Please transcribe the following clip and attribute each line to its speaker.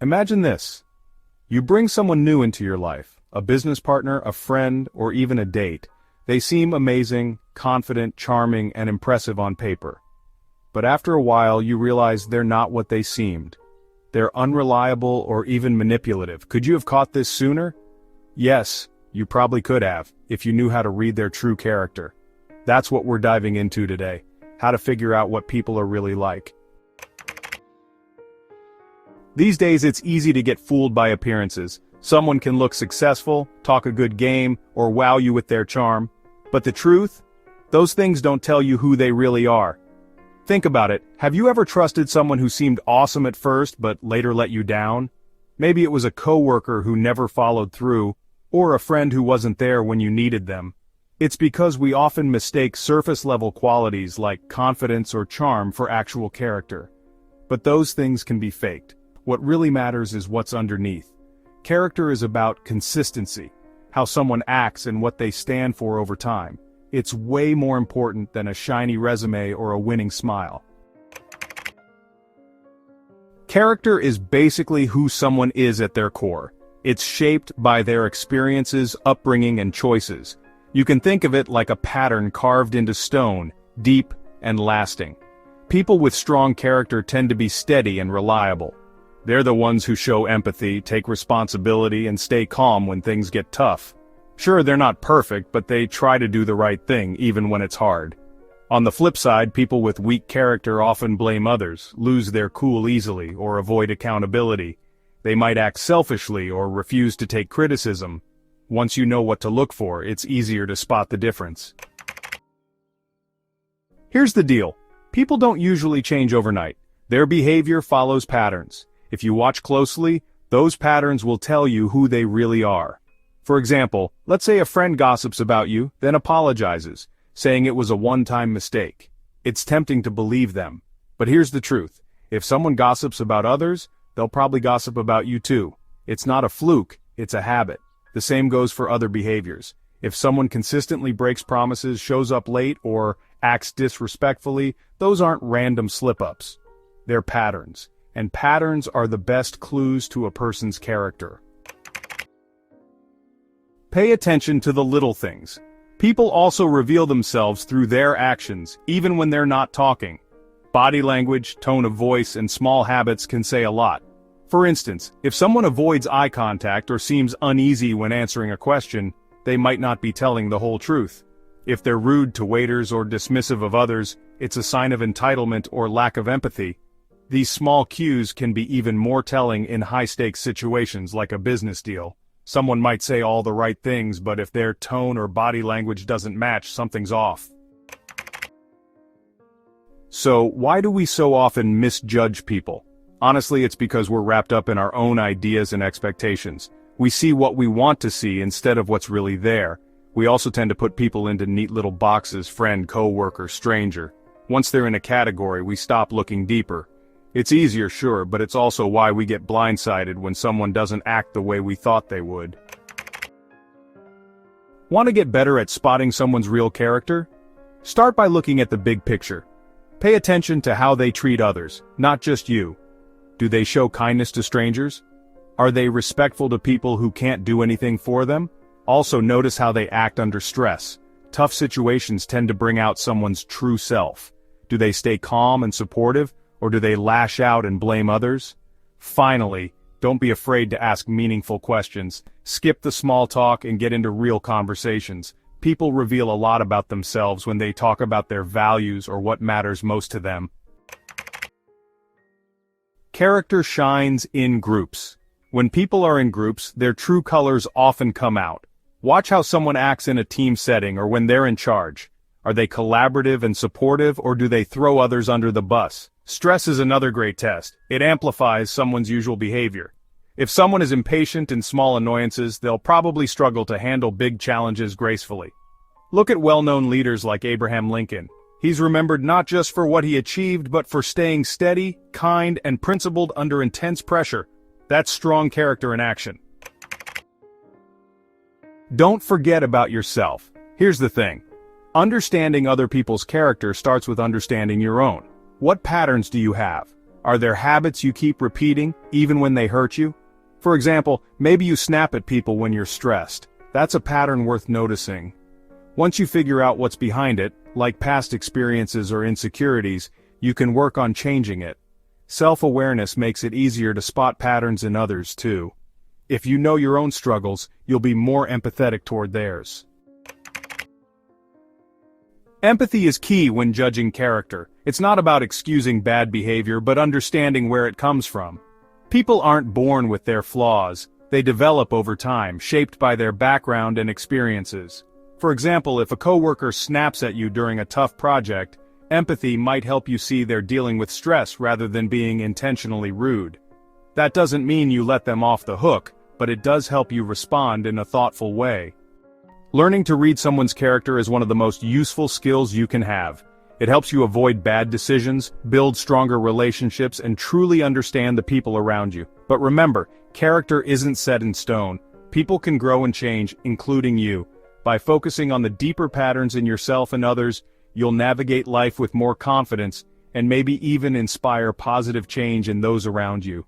Speaker 1: Imagine this. You bring someone new into your life, a business partner, a friend, or even a date. They seem amazing, confident, charming, and impressive on paper. But after a while you realize they're not what they seemed. They're unreliable or even manipulative. Could you have caught this sooner? Yes, you probably could have, if you knew how to read their true character. That's what we're diving into today. How to figure out what people are really like. These days it's easy to get fooled by appearances. Someone can look successful, talk a good game, or wow you with their charm. But the truth? Those things don't tell you who they really are. Think about it. Have you ever trusted someone who seemed awesome at first but later let you down? Maybe it was a coworker who never followed through, or a friend who wasn't there when you needed them. It's because we often mistake surface-level qualities like confidence or charm for actual character. But those things can be faked. What really matters is what's underneath. Character is about consistency, how someone acts and what they stand for over time. It's way more important than a shiny resume or a winning smile. Character is basically who someone is at their core. It's shaped by their experiences, upbringing, and choices. You can think of it like a pattern carved into stone, deep and lasting. People with strong character tend to be steady and reliable. They're the ones who show empathy, take responsibility, and stay calm when things get tough. Sure, they're not perfect, but they try to do the right thing, even when it's hard. On the flip side, people with weak character often blame others, lose their cool easily, or avoid accountability. They might act selfishly or refuse to take criticism. Once you know what to look for, it's easier to spot the difference. Here's the deal. People don't usually change overnight. Their behavior follows patterns. If you watch closely, those patterns will tell you who they really are. For example, let's say a friend gossips about you, then apologizes, saying it was a one-time mistake. It's tempting to believe them. But here's the truth. If someone gossips about others, they'll probably gossip about you too. It's not a fluke, it's a habit. The same goes for other behaviors. If someone consistently breaks promises, shows up late, or acts disrespectfully, those aren't random slip-ups. They're patterns. And patterns are the best clues to a person's character. Pay attention to the little things. People also reveal themselves through their actions, even when they're not talking. Body language, tone of voice, and small habits can say a lot. For instance, if someone avoids eye contact or seems uneasy when answering a question, they might not be telling the whole truth. If they're rude to waiters or dismissive of others, it's a sign of entitlement or lack of empathy. These small cues can be even more telling in high-stakes situations like a business deal. Someone might say all the right things, but if their tone or body language doesn't match, something's off. So, why do we so often misjudge people? Honestly, it's because we're wrapped up in our own ideas and expectations. We see what we want to see instead of what's really there. We also tend to put people into neat little boxes: friend, coworker, stranger. Once they're in a category, we stop looking deeper. It's easier, sure, but it's also why we get blindsided when someone doesn't act the way we thought they would. Want to get better at spotting someone's real character? Start by looking at the big picture. Pay attention to how they treat others, not just you. Do they show kindness to strangers? Are they respectful to people who can't do anything for them? Also notice how they act under stress. Tough situations tend to bring out someone's true self. Do they stay calm and supportive, or do they lash out and blame others? Finally, don't be afraid to ask meaningful questions. Skip the small talk and get into real conversations. People reveal a lot about themselves when they talk about their values or what matters most to them. Character shines in groups. When people are in groups, their true colors often come out. Watch how someone acts in a team setting or when they're in charge. Are they collaborative and supportive, or do they throw others under the bus? Stress is another great test. It amplifies someone's usual behavior. If someone is impatient in small annoyances, they'll probably struggle to handle big challenges gracefully. Look at well-known leaders like Abraham Lincoln. He's remembered not just for what he achieved, but for staying steady, kind, and principled under intense pressure. That's strong character in action. Don't forget about yourself. Here's the thing. Understanding other people's character starts with understanding your own. What patterns do you have? Are there habits you keep repeating, even when they hurt you? For example, maybe you snap at people when you're stressed. That's a pattern worth noticing. Once you figure out what's behind it, like past experiences or insecurities, you can work on changing it. Self-awareness makes it easier to spot patterns in others, too. If you know your own struggles, you'll be more empathetic toward theirs. Empathy is key when judging character. It's not about excusing bad behavior but understanding where it comes from. People aren't born with their flaws, they develop over time, shaped by their background and experiences. For example, if a coworker snaps at you during a tough project, empathy might help you see they're dealing with stress rather than being intentionally rude. That doesn't mean you let them off the hook, but it does help you respond in a thoughtful way. Learning to read someone's character is one of the most useful skills you can have. It helps you avoid bad decisions, build stronger relationships, and truly understand the people around you. But remember, character isn't set in stone. People can grow and change, including you. By focusing on the deeper patterns in yourself and others, you'll navigate life with more confidence, and maybe even inspire positive change in those around you.